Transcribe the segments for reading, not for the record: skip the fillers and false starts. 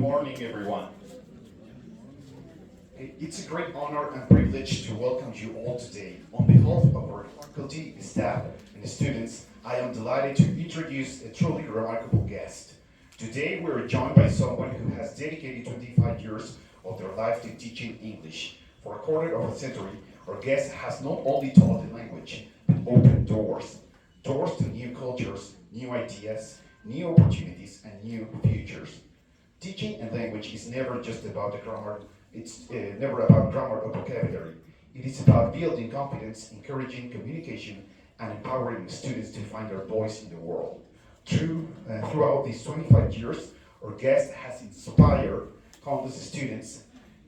morning, everyone. It's a great honor and privilege to welcome you all today. On behalf of our faculty, staff, and students, I am delighted to introduce a truly remarkable guest. Today, we're joined by someone who has dedicated 25 years of their life to teaching English. For a quarter of a century, our guest has not only taught the language, but opened doors to new cultures, new ideas, new opportunities, and new futures. Teaching a language is never just about the grammar, it's never about grammar or vocabulary. It is about building confidence, encouraging communication, and empowering students to find their voice in the world. Throughout these 25 years, our guest has inspired countless students,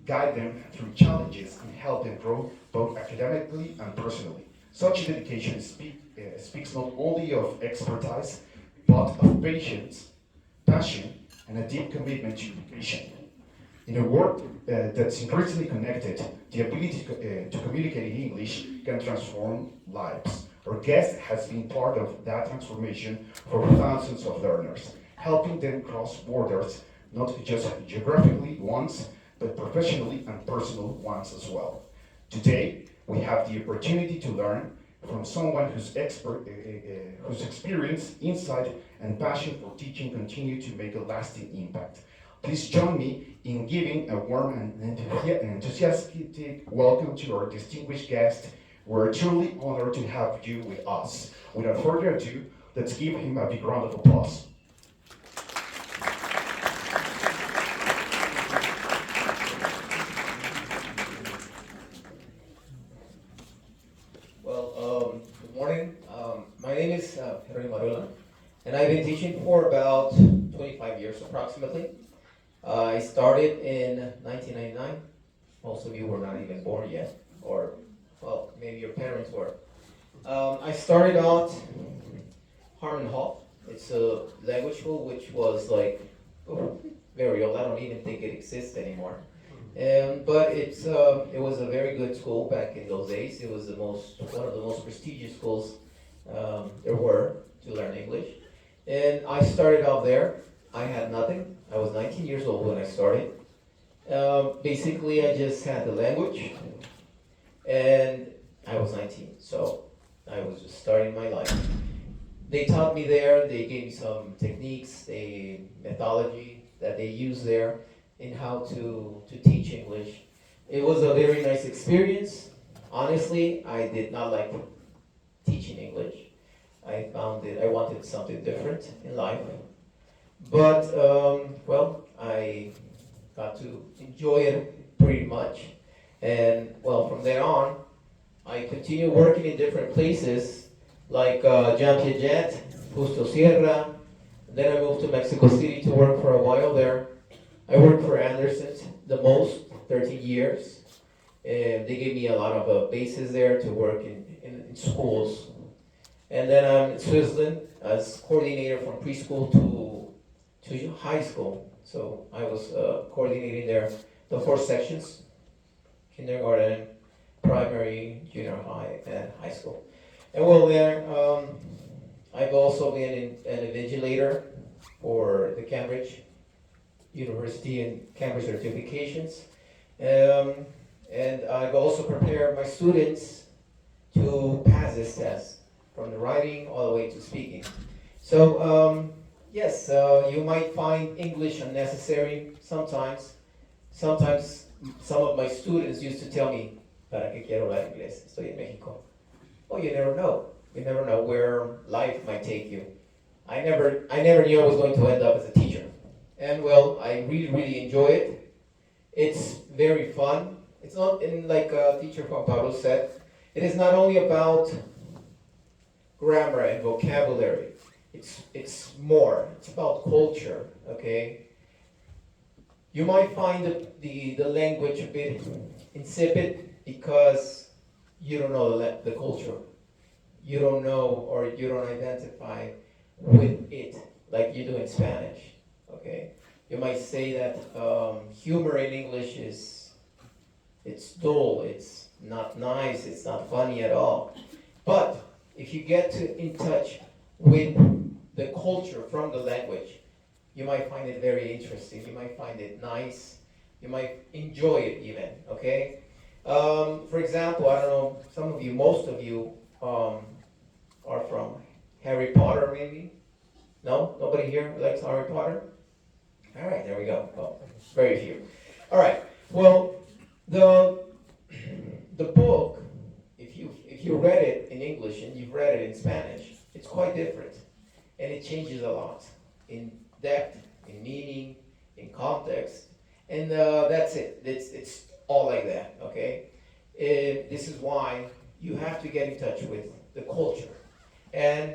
guide them through challenges, and help them grow both academically and personally. Such dedication speaks not only of expertise, but of patience, passion, and a deep commitment to education. In a world that's increasingly connected, the ability to communicate in English can transform lives. Our guest has been part of that transformation for thousands of learners, helping them cross borders, not just geographically ones, but professionally and personal ones as well. Today, we have the opportunity to learn from someone whose experience, insight, and passion for teaching continue to make a lasting impact. Please join me in giving a warm and enthusiastic welcome to our distinguished guest. We're truly honored to have you with us. Without further ado, let's give him a big round of applause. Good morning. My name is Jerónimo Arreola, and I've been teaching for about 25 years approximately. I started in 1999. Most of you were not even born yet, or, well, maybe your parents were. I started out Harmon Hall. It's a language school which was like very old. I don't even think it exists anymore. But it was a very good school back in those days. It was one of the most prestigious schools there were to learn English. And I started out there. I had nothing. I was 19 years old when I started. Basically, I just had the language, and I was 19, so I was just starting my life. They taught me there. They gave me some techniques, methodology that they use there in how to teach English. It was a very nice experience. Honestly, I did not like teaching English. I wanted something different in life. But, I got to enjoy it pretty much. And, from there on, I continued working in different places, like Jean Piaget, Justo Sierra. Then I moved to Mexico City to work for a while there. I worked for Anderson's the most, 13 years. And they gave me a lot of bases there to work in schools. And then I'm in Switzerland as coordinator from preschool to high school. So I was coordinating there the 4 sections: kindergarten, primary, junior high, and high school. And there, I've also been an invigilator for the Cambridge University and Cambridge certifications. And I've also prepared my students to pass this test, from the writing all the way to speaking. So, yes, you might find English unnecessary sometimes. Sometimes some of my students used to tell me, ¿para qué quiero hablar inglés? Estoy en México. Oh, you never know. You never know where life might take you. I never knew I was going to end up as a teacher. And I really, really enjoy it. It's very fun. It's not, like teacher Juan Pablo said, it is not only about grammar and vocabulary. It's more. It's about culture, okay? You might find the language a bit insipid because you don't know the culture. You don't know, or you don't identify with it like you do in Spanish, okay? You might say that humor in English it's dull, it's not nice, it's not funny at all. But if you get in touch with the culture from the language, You might find it very interesting. You might find it nice. You might enjoy it even, okay? For example, I don't know, some of you, most of you are from Harry Potter maybe? No? Nobody here likes Harry Potter? All right, there we go. Well, very few. All right. Well, the book, if you read it in English and you've read it in Spanish, it's quite different, and it changes a lot in depth, in meaning, in context, and that's it. It's all like that. Okay. This is why you have to get in touch with the culture, and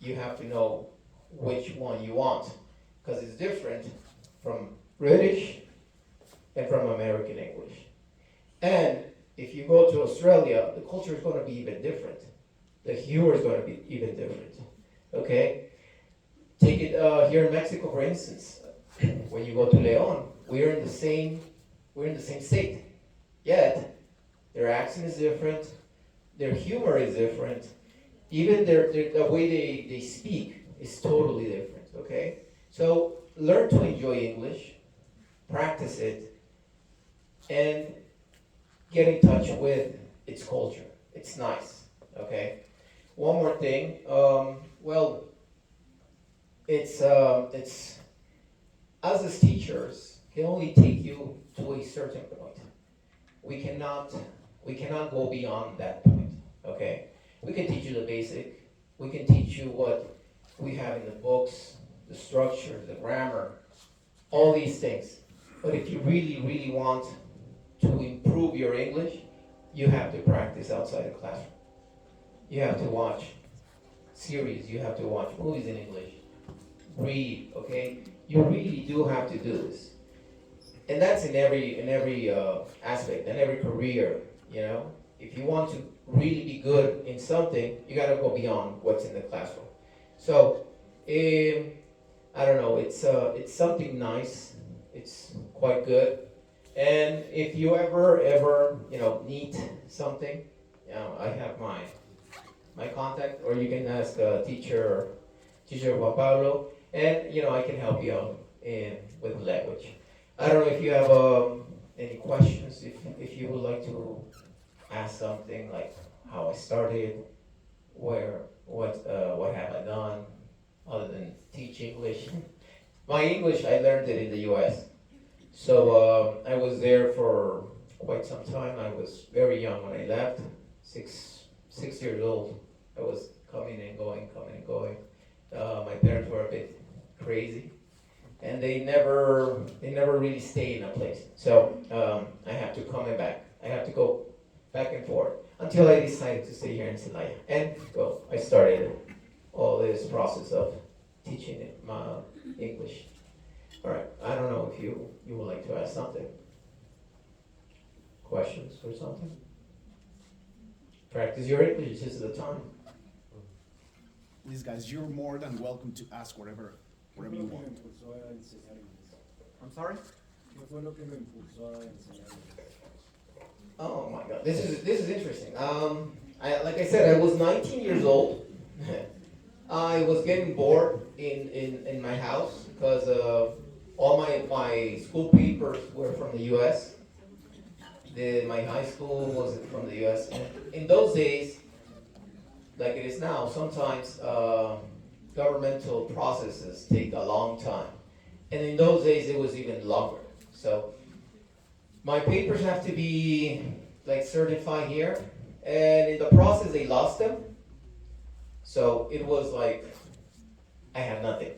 you have to know which one you want, because it's different from British and from American English. And if you go to Australia, the culture is going to be even different. The humor is going to be even different. Okay? Take it here in Mexico, for instance. When you go to León, we're in the same state. Yet, their accent is different, their humor is different, even the way they speak is totally different, okay? So learn to enjoy English, practice it, and get in touch with its culture. It's nice, okay? One more thing, well, it's us as teachers can only take you to a certain point. We cannot go beyond that point, okay? We can teach you the basic. We can teach you what we have in the books, the structure, the grammar, all these things. But if you really, really want to improve your English, you have to practice outside the classroom. You have to watch series. You have to watch movies in English. Read, okay? You really do have to do this. And that's in every aspect, in every career, you know? If you want to really be good in something, you gotta go beyond what's in the classroom. So, I don't know, it's something nice, it's quite good. And if you ever, need something, I have my contact, or you can ask teacher Juan Pablo, and, I can help you out with language. I don't know if you have any questions, if you would like to ask something like how I started, what have I done other than teach English. My English, I learned it in the U.S. So I was there for quite some time. I was very young when I left, six years old. I was coming and going. My parents were a bit crazy, and they never really stay in a place. So I have to come back. I have to go back and forth until I decided to stay here in Celaya. And well, I started all this process of teaching my English. All right, I don't know if you would like to ask something. Questions or something? Practice your English, this is the time. These guys, you're more than welcome to ask whatever you want. I'm sorry? ¿Qué fue lo que me impulsó a enseñar? Oh my God, this is interesting. Like I said, I was 19 years old. I was getting bored in my house because all my school papers were from the U.S. My high school was from the U.S. And in those days, like it is now, sometimes governmental processes take a long time. And in those days, it was even longer. So my papers have to be like certified here. And in the process, they lost them. So it was like, I had nothing.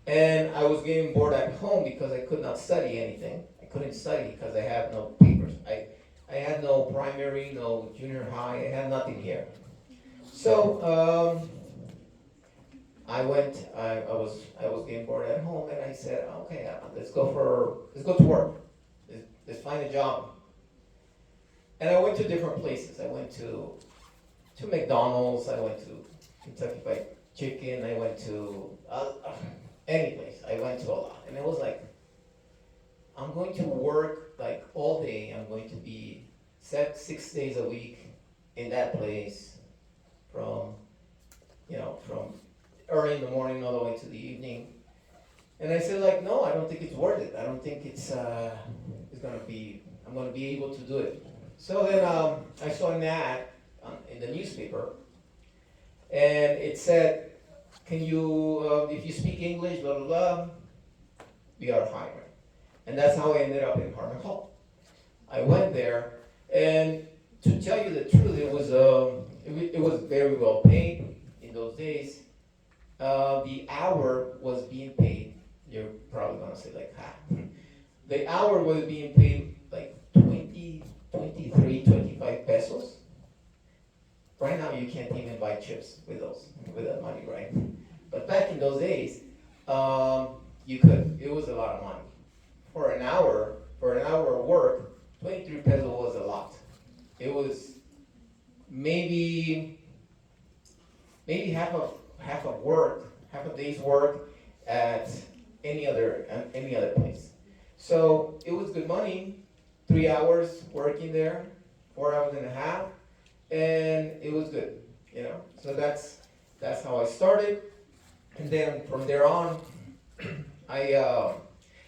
And I was getting bored at home because I could not study anything. I couldn't study because I had no papers. I had no primary, no junior high, I had nothing here. So I was getting bored at home, and I said, okay, let's go to work. Let's find a job. And I went to different places. I went to McDonald's, I went to Kentucky Fried Chicken, I went to any place. I went to a lot. And it was like, I'm going to work like all day. I'm going to be 6 days a week in that place from early in the morning all the way to the evening. And I said like, no, I don't think it's worth it. I don't think I'm gonna be able to do it. So then I saw an ad in the newspaper, and it said, can you, if you speak English, blah, blah, blah, we are hiring. And that's how I ended up in Harmon Hall. I went there, and to tell you the truth, it was very well paid in those days. The hour was being paid, you're probably gonna say like, the hour was being paid like 20, 23, 25 pesos. Right now you can't even buy chips with that money, right? But back in those days, you could. It was a lot of money. For an hour of work, 23 pesos was a lot. It was maybe half a day's work at any other place. So it was good money. 3 hours working there, 4 hours and a half, and it was good, you know. So that's how I started, and then from there on, I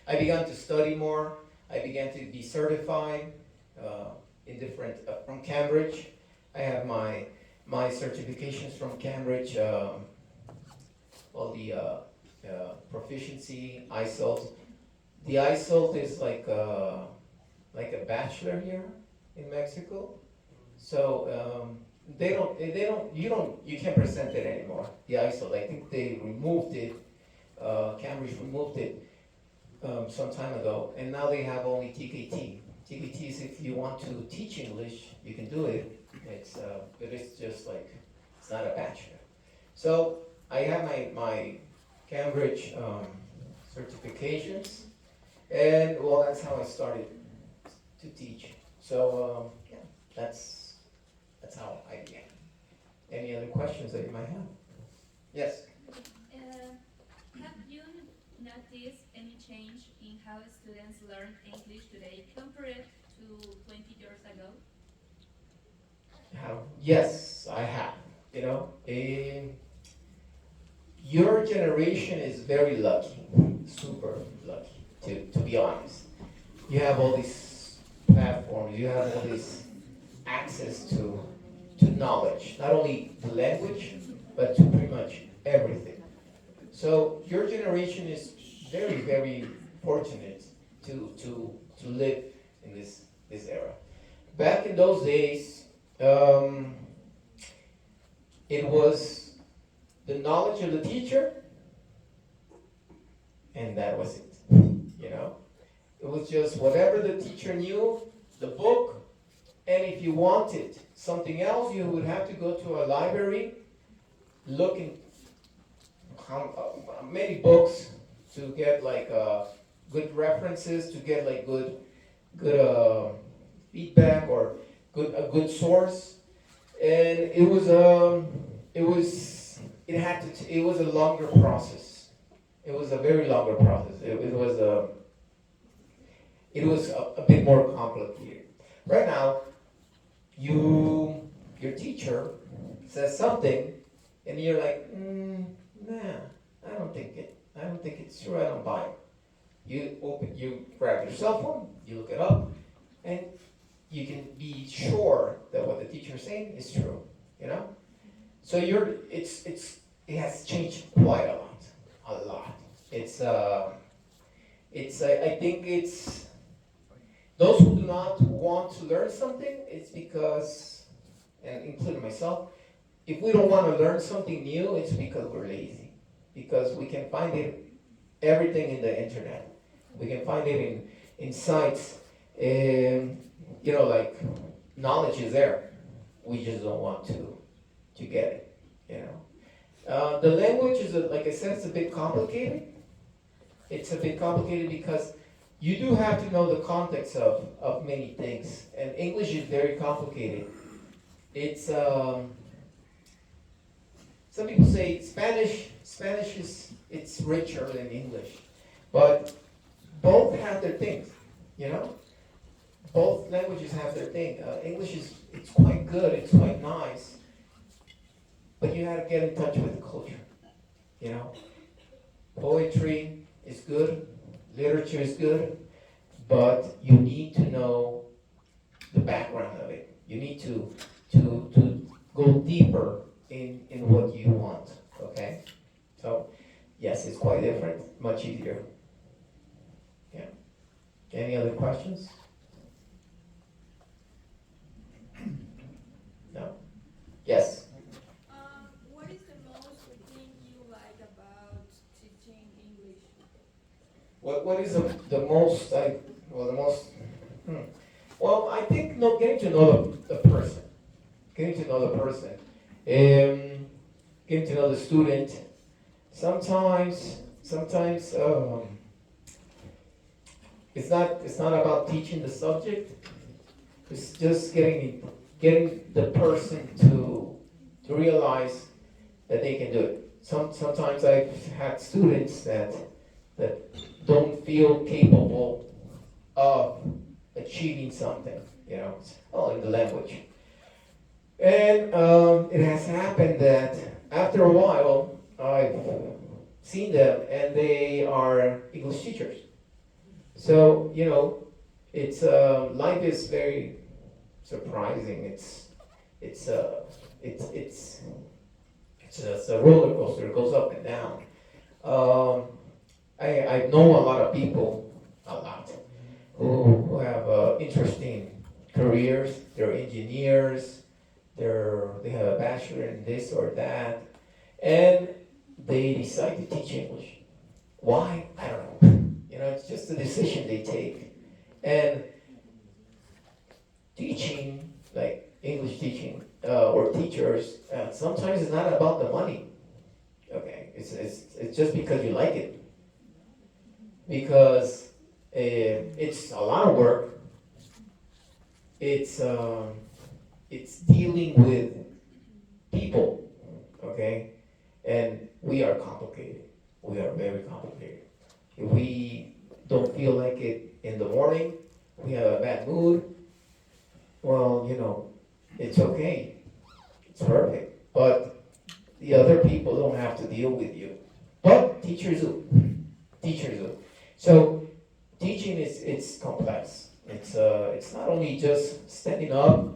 began to study more. I began to be certified in different from Cambridge. I have my certifications from Cambridge. The proficiency ISILT. The ISILT is like a bachelor here in Mexico. So you can't present it anymore. The ISILT, I think they removed it. Cambridge removed it some time ago, and now they have only TKT. TKT is if you want to teach English, you can do it. But it's just like, it's not a bachelor. So I have my Cambridge certifications, and well, that's how I started to teach. So yeah, that's how I began. Any other questions that you might have? Yes. Have you noticed any change in how students learn English today compared to 20 years ago? Yes, I have. You know, your generation is very lucky, super lucky, to be honest. You have all these platforms, you have all this access to knowledge, not only the language, but to pretty much everything. So your generation is very, very fortunate to live in this era. Back in those days, it was the knowledge of the teacher, and that was it. You know, it was just whatever the teacher knew, the book, and if you wanted something else, you would have to go to a library, looking many books to get like good references, to get like good feedback or a good source, and it was a longer process. It was a very longer process. It was a bit more complicated. Right now, your teacher says something, and you're like, nah, I don't think it's true. I don't buy it. You grab your cell phone, you look it up, and you can be sure that what the teacher is saying is true. You know, so it has changed quite a lot. I think it's those who do not want to learn something. It's because, and including myself, if we don't want to learn something new, it's because we're lazy. Because we can find everything in the internet. We can find it in sites. You know, like, knowledge is there. We just don't want to get it, you know. The language is, like I said, it's a bit complicated. It's a bit complicated because you do have to know the context of many things. And English is very complicated. It's, some people say Spanish it's richer than English. But both have their things, you know? Both languages have their thing. English it's quite good, it's quite nice, but you have to get in touch with the culture, you know? Poetry is good, literature is good, but you need to know the background of it. You need to go deeper in what you want, okay? So, yes, it's quite different, much easier. Yeah. Any other questions? No? Yes? What is the most thing you like about teaching English? What is the most, hmm. Well, I think getting to know the person. Getting to know the person. Getting to know the student. Sometimes, it's not about teaching the subject. It's just getting the person to realize that they can do it. Sometimes I've had students that don't feel capable of achieving something, in the language. And it has happened that after a while, I've seen them and they are English teachers. So, it's life is very surprising. It's a roller coaster. It goes up and down. I know a lot of people, who have interesting careers. They're engineers. They have a bachelor in this or that, and they decide to teach English. Why? I don't know. It's just a decision they take. And teaching, like English teaching or teachers, sometimes it's not about the money. Okay, it's just because you like it. Because it's a lot of work. It's dealing with people, okay? And we are complicated. We are very complicated. If we don't feel like it in the morning, we have a bad mood, well, it's okay. It's perfect. But the other people don't have to deal with you. But teachers do. Teachers do. So teaching it's complex. It's not only just standing up,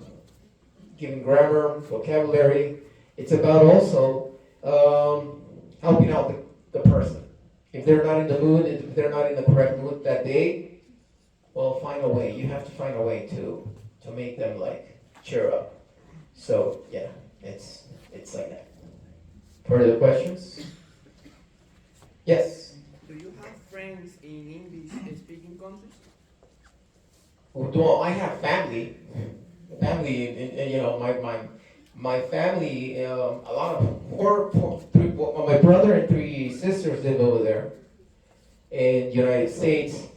giving grammar, vocabulary. It's about also helping out the person. If they're not in the mood, if they're not in the correct mood that day, well, find a way. You have to find a way to make them cheer up. So yeah, it's like that. Further questions? Yes. Do you have friends in English speaking countries? Well, I have family. My family, a lot of my brother and 3 sisters live over there in the United States,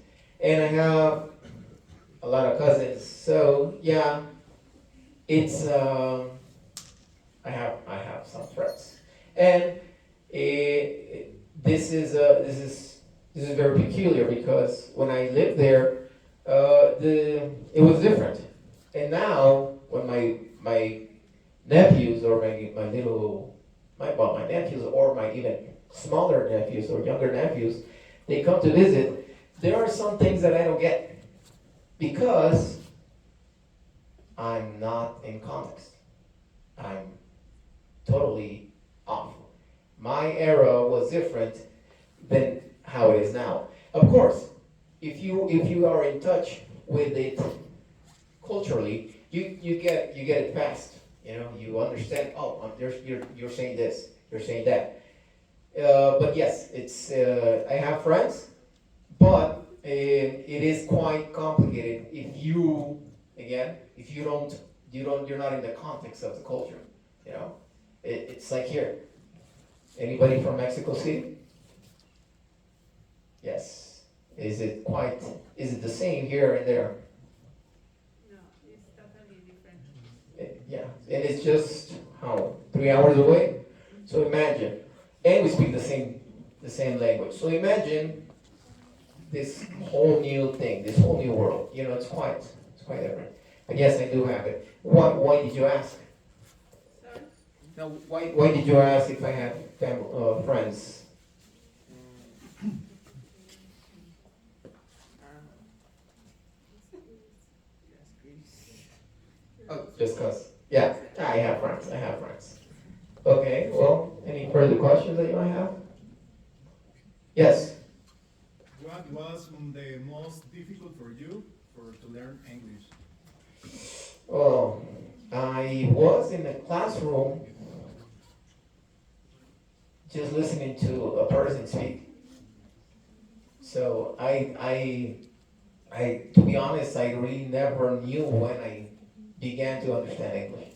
and I have a lot of cousins. So yeah, it's I have some friends, and this is very peculiar because when I lived there, it was different, and now when my nephews or my nephews or my even smaller nephews or younger nephews, they come to visit, there are some things that I don't get because I'm not in context. I'm totally off. My era was different than how it is now. Of course, if you are in touch with it culturally, you get it fast. You understand. Oh, you're saying this, you're saying that. But yes, it's I have friends, but it is quite complicated if you're not in the context of the culture. It's like here. Anybody from Mexico City? Yes. Is it the same here and there? No, it's totally different. Yeah, and it's just 3 hours away. So imagine, and we speak the same language. So imagine this whole new thing, this whole new world. It's quite different. But yes, I do have it. Why did you ask? Sorry? No, why did you ask if I have friends? just cause. Yeah, I have friends. I have friends. Okay. Well, any further questions that you might have? Yes. What was the most difficult for you to learn English? Well, I was in the classroom just listening to a person speak. So to be honest, I really never knew when I began to understand English.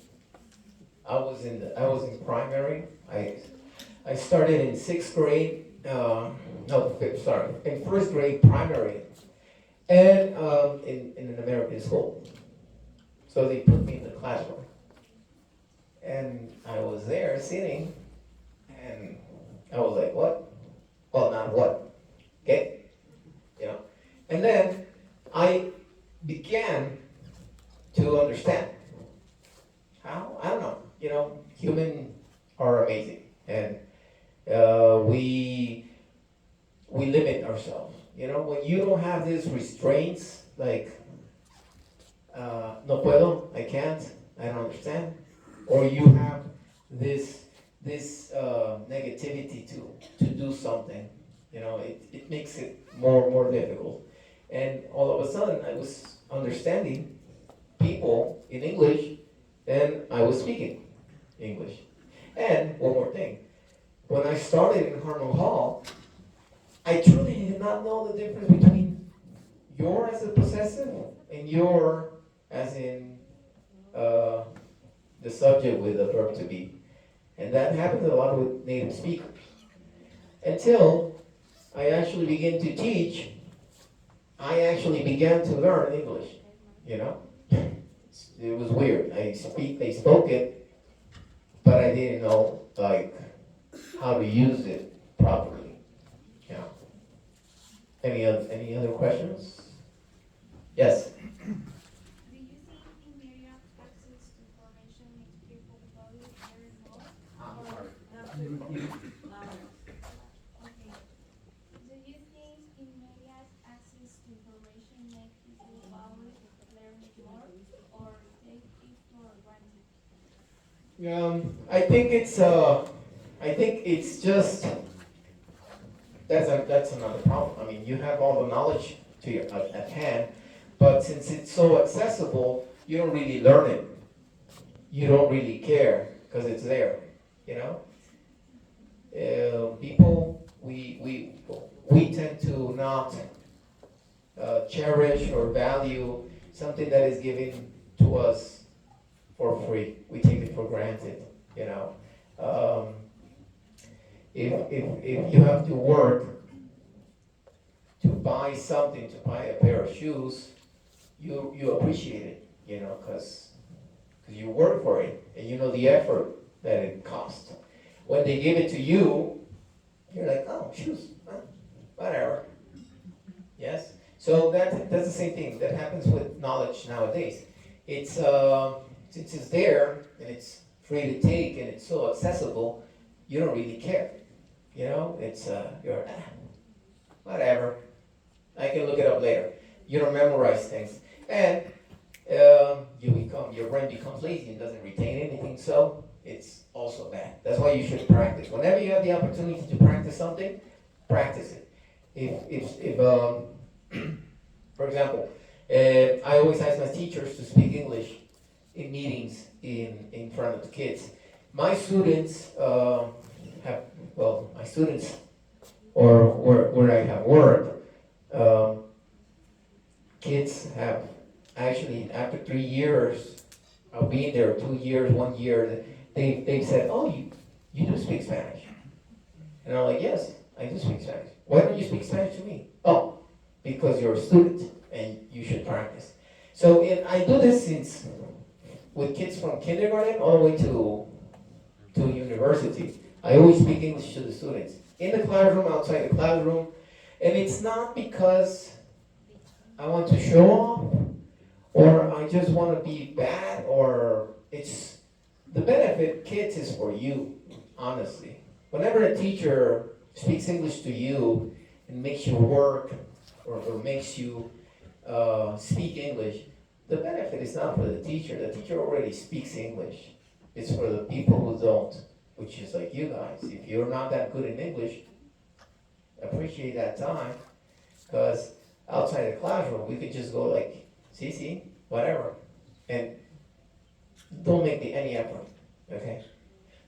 I was in primary. I started in sixth grade. No, fifth. Sorry, in first grade primary, and in an American school. So they put me in the classroom, and I was there sitting, and I was like, "What? Well, not what, okay, you know." And then I began to understand. How? I don't know. You know, humans are amazing, and we limit ourselves. You know, when you don't have these restraints, like no puedo, I can't, I don't understand, or you have this negativity to do something. You know, it makes it more difficult. And all of a sudden, I was understanding people in English, and I was speaking English. And one more thing, when I started in Harmon Hall, I truly did not know the difference between your as a possessive and your as in the subject with the verb to be. And that happens a lot with native speakers. Until I actually began to teach, I actually began to learn English, you know? It was weird. They spoke it, but I didn't know, like, how to use it properly. Yeah. Any other questions? Yes. Do you think immediate access to information makes people value learning more? Okay. Do you think immediate access to information makes people value learning more or take it for granted? I think it's just that's another problem. I mean, you have all the knowledge to your at hand, but since it's so accessible, you don't really learn it. You don't really care because it's there. You know, people we tend to not cherish or value something that is given to us for free. We take it for granted. You know. If you have to work to buy something, to buy a pair of shoes, you appreciate it, you know, because you work for it and you know the effort that it costs. When they give it to you, you're like, oh, shoes, whatever. Yes. So that's the same thing that happens with knowledge nowadays. It's since it's there and it's free to take and it's so accessible, you don't really care. You know, it's you're whatever. I can look it up later. You don't memorize things, and your brain becomes lazy and doesn't retain anything. So it's also bad. That's why you should practice. Whenever you have the opportunity to practice something, practice it. If for example, I always ask my teachers to speak English in meetings in front of the kids. My students my students, or where I have worked, kids have actually, after 3 years of being there, 2 years, 1 year, they said, oh, you do speak Spanish. And I'm like, yes, I do speak Spanish. Why don't you speak Spanish to me? Oh, because you're a student and you should practice. So I do this with kids from kindergarten all the way to university. I always speak English to the students. In the classroom, outside the classroom. And it's not because I want to show off or I just want to be bad, or it's the benefit, kids, is for you, honestly. Whenever a teacher speaks English to you and makes you work or makes you speak English, the benefit is not for the teacher. The teacher already speaks English. It's for the people who don't, which is like you guys. If you're not that good in English, appreciate that time, because outside the classroom, we could just go like, see, whatever, and don't make any effort, okay?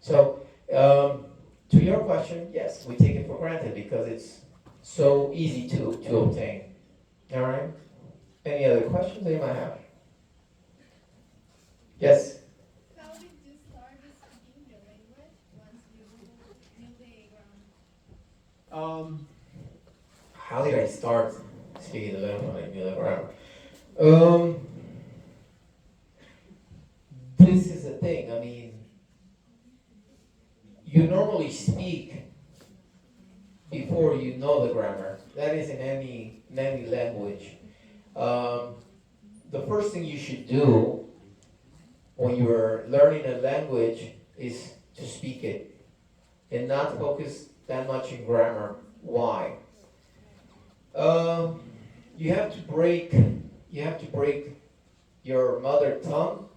So, to your question, yes, we take it for granted because it's so easy to obtain. All right? Any other questions that you might have? Yes? How did you start speaking the language once you knew the grammar? How did I start speaking the language when I knew the grammar? This is the thing. I mean, you normally speak before you know the grammar. That is in any language. The first thing you should do when you're learning a language is to speak it and not focus that much in grammar. Why? You have to break your mother tongue.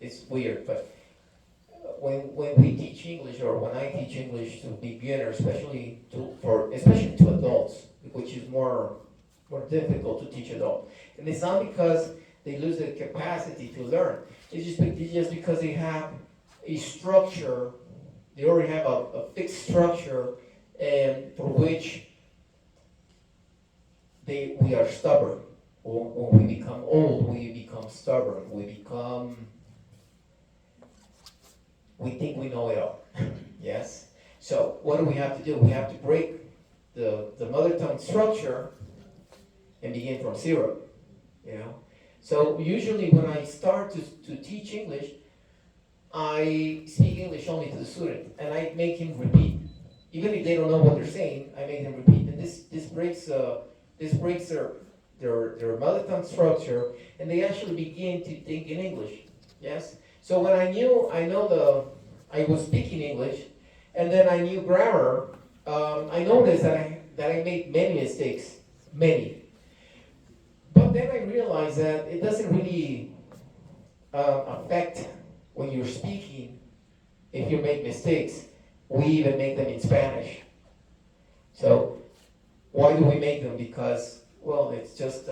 It's weird, but when we teach English, or when I teach English to beginners, especially to adults, which is more difficult to teach adults, and it's not because they lose the capacity to learn. It's just because they have a structure. They already have a fixed structure, and for which we are stubborn. When we become old, we become stubborn. We think we know it all. Yes? So what do we have to do? We have to break the mother tongue structure and begin from zero. You know? So usually when I start to teach English, I speak English only to the student, and I make him repeat. Even if they don't know what they're saying, I make them repeat. And this breaks their mother tongue structure, and they actually begin to think in English. Yes? So when I was speaking English, and then I knew grammar, I noticed that I made many mistakes, many. But then I realized that it doesn't really affect when you're speaking if you make mistakes. We even make them in Spanish. So why do we make them? Because, well, it's just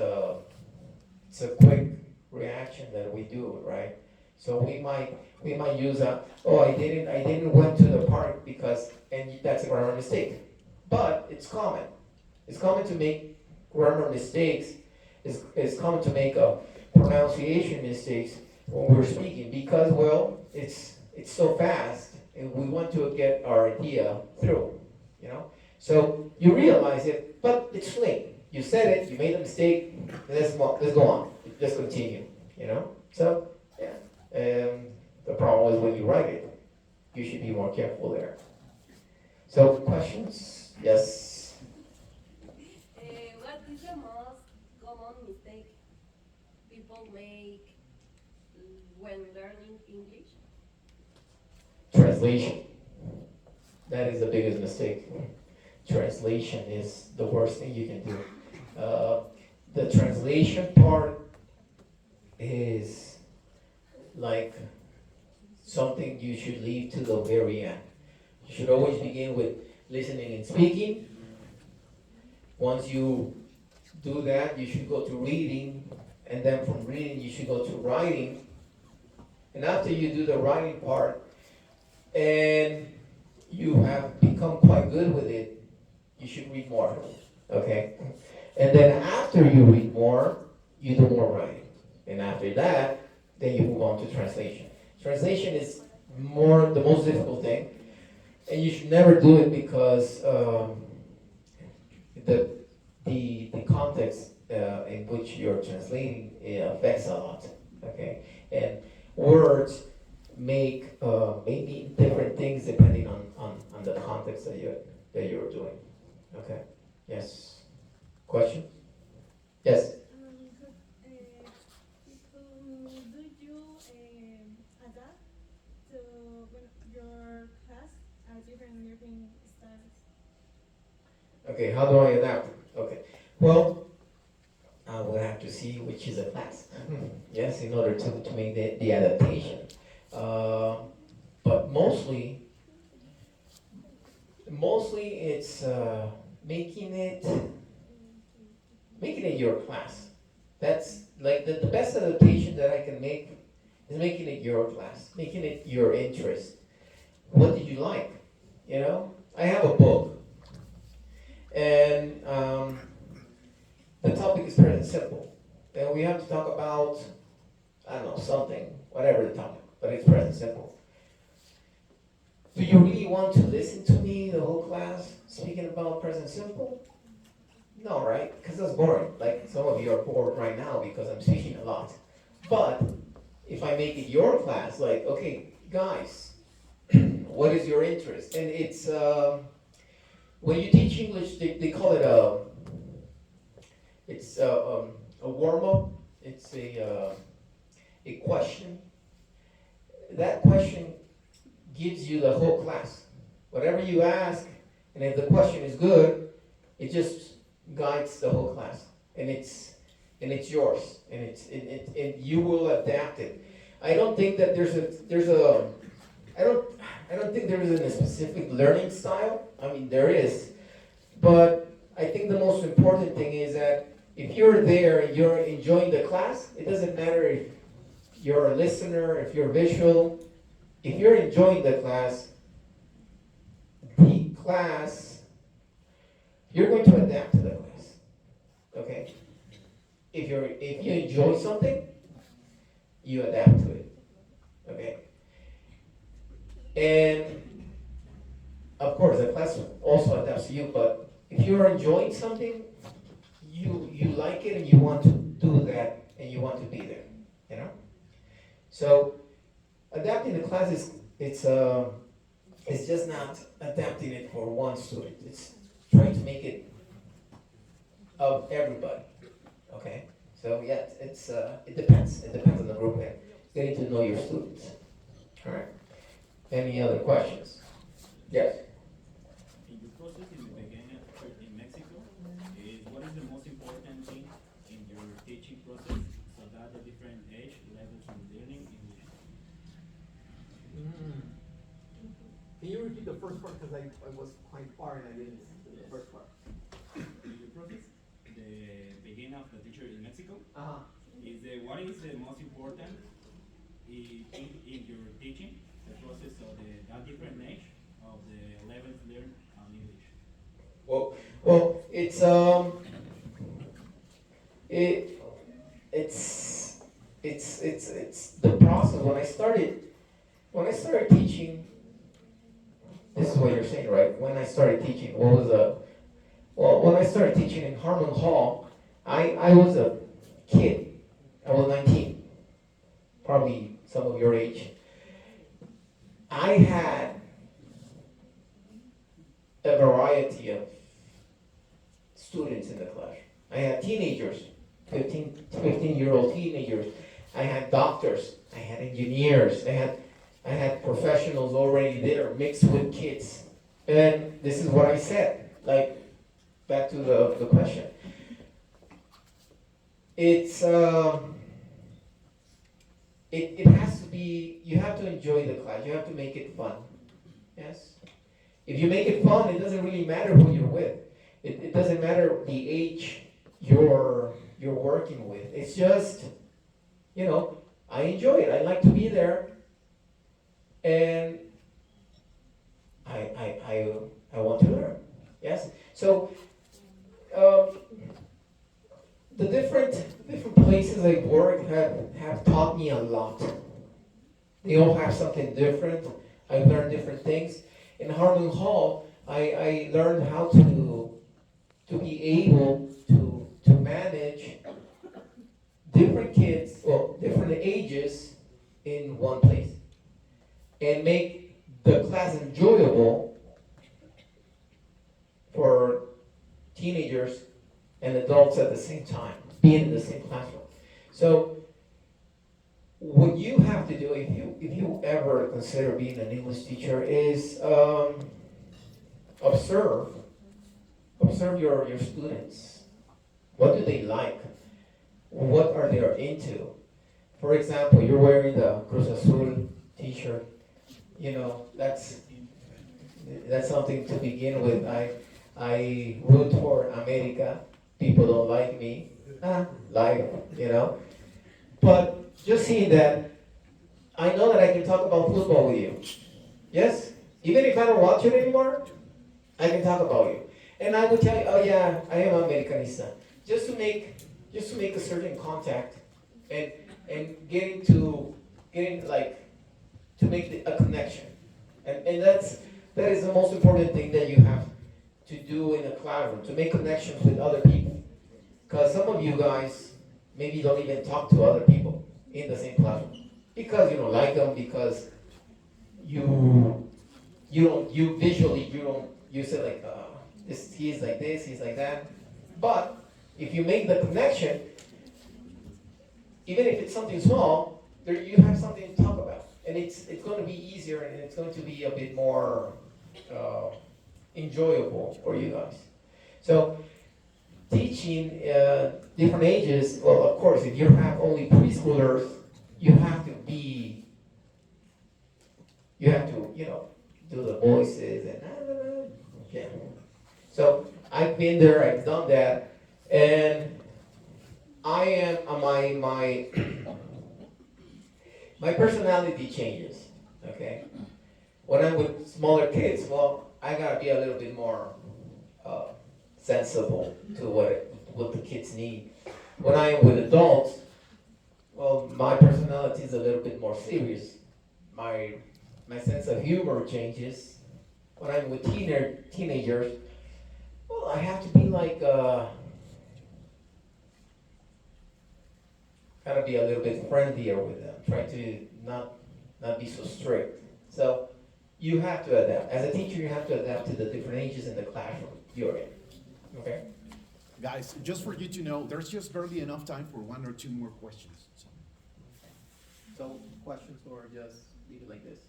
it's a quick reaction that we do, right? So we might use I didn't went to the park because, and that's a grammar mistake. But it's common. It's common to make grammar mistakes. It's common to make pronunciation mistakes when we're speaking because, well, it's so fast and we want to get our idea through, you know. So you realize it, but it's late. You said it. You made a mistake. Let's go on. Let's continue. You know. So yeah. The problem is when you write it, you should be more careful there. So questions? Yes. What is the most common mistake people make when learning English? Translation. That is the biggest mistake. Translation is the worst thing you can do. The translation part is like something you should leave to the very end. You should always begin with listening and speaking. Once you do that, you should go to reading, and then from reading you should go to writing. And after you do the writing part, and you have become quite good with it, you should read more. Okay? And then after you read more, you do more writing. And after that, then you move on to translation. Translation is the most difficult thing, and you should never do it because the context in which you're translating affects a lot. Okay, and words make maybe different things depending on the context that you're doing. Okay. Yes. Question? Yes. Do you adapt to your class at different learning styles? Okay, how do I adapt? Okay. Well, we'll have to see which is a class. Yes, in order to make the adaptation. But mostly it's making it your class. That's like the best adaptation that I can make is making it your class, making it your interest. What did you like? You know, I have a book, and the topic is pretty simple, and we have to talk about, I don't know, something, whatever the topic, but it's pretty simple. Do you really want to listen to me the whole class speaking about present simple? No, right? Because that's boring. Like some of you are bored right now because I'm speaking a lot. But if I make it your class, like, okay, guys, what is your interest? And it's, when you teach English, they call it a warm-up. It's a question. That question gives you the whole class. Whatever you ask, and if the question is good, it just guides the whole class, and it's yours, and and you will adapt it. I don't think that I don't think there is a specific learning style. I mean, there is, but I think the most important thing is that if you're there and you're enjoying the class, it doesn't matter if you're a listener, if you're visual. If you're enjoying the class, you're going to adapt to the class. Okay? If you enjoy something, you adapt to it. Okay? And of course the class also adapts to you, but if you're enjoying something, you like it and you want to do that and you want to be there. You know? So adapting the class it's just not adapting it for one student. It's trying to make it of everybody. Okay? So yeah, it depends. It depends on the group and getting to know your students. All right. Any other questions? Yes. In your process in the beginning in Mexico, what is the most important thing in your teaching process so that the different age levels of learning English? Can you repeat the first part, because I was quite far and I didn't listen to the first part. In your process, the beginning of the teacher in Mexico, what is the most important in your teaching, the process of that different age of the levels learned English? Well, it's the process. When I started teaching, this is what you're saying, right? When I started teaching, when I started teaching in Harmon Hall, I was a kid. I was 19, probably some of your age. I had a variety of students in the class. I had teenagers, 15-year-old teenagers. I had doctors. I had engineers. I had professionals already there mixed with kids. And this is what I said, like, back to the question. It has to be, you have to enjoy the class. You have to make it fun. Yes? If you make it fun, it doesn't really matter who you're with. It doesn't matter the age you're working with. It's just, I enjoy it. I like to be there. And I want to learn. Yes? So the different places I work have taught me a lot. They all have something different. I've learned different things. In Harmon Hall, I learned how to be able to manage different kids, different ages in one place, and make the class enjoyable for teenagers and adults at the same time, being in the same classroom. So what you have to do, if you ever consider being an English teacher, is observe your students. What do they like? what are they into. For example, you're wearing the Cruz Azul t-shirt, you know, that's something to begin with. I root for America. People don't like me. You know. But just seeing that, I know that I can talk about football with you. Yes? Even if I don't watch it anymore, I can talk about you. And I would tell you, oh yeah, I am Americanista. Just to make a certain contact and getting like to make a connection. And that is the most important thing that you have to do in a classroom, to make connections with other people. Because some of you guys maybe don't even talk to other people in the same classroom. Because you don't like them, because you say like, he's like this, he's like that. But if you make the connection, even if it's something small, you have something to talk about. And it's going to be easier, and it's going to be a bit more enjoyable for you guys. So teaching different ages, well, of course, if you have only preschoolers, you have to, do the voices and yeah. So I've been there, I've done that, and I am my personality changes. Okay, when I'm with smaller kids, well, I gotta be a little bit more sensible to what the kids need. When I am with adults, well, my personality is a little bit more serious. My sense of humor changes. When I'm with teenagers, well, I have to be like, gotta be a little bit friendlier with them. Try to not be so strict. So you have to adapt. As a teacher, you have to adapt to the different ages in the classroom you're in. Okay? Guys, just for you to know, there's just barely enough time for one or two more questions. So questions, or just leave it like this?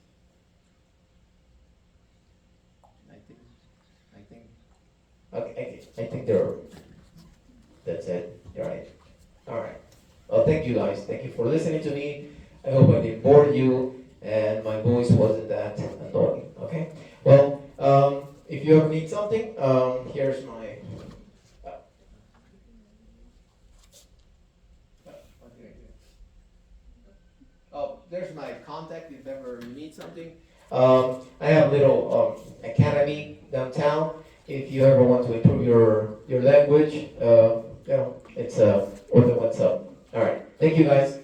I think that's it. You're right. All right. Well, thank you guys. Thank you for listening to me. I hope I didn't bore you and my voice wasn't that annoying. Okay. Well, if you ever need something, here's my. There's my contact if ever you need something. I have a little academy downtown. If you ever want to improve your language, it's or the WhatsApp. All right. Thank you guys.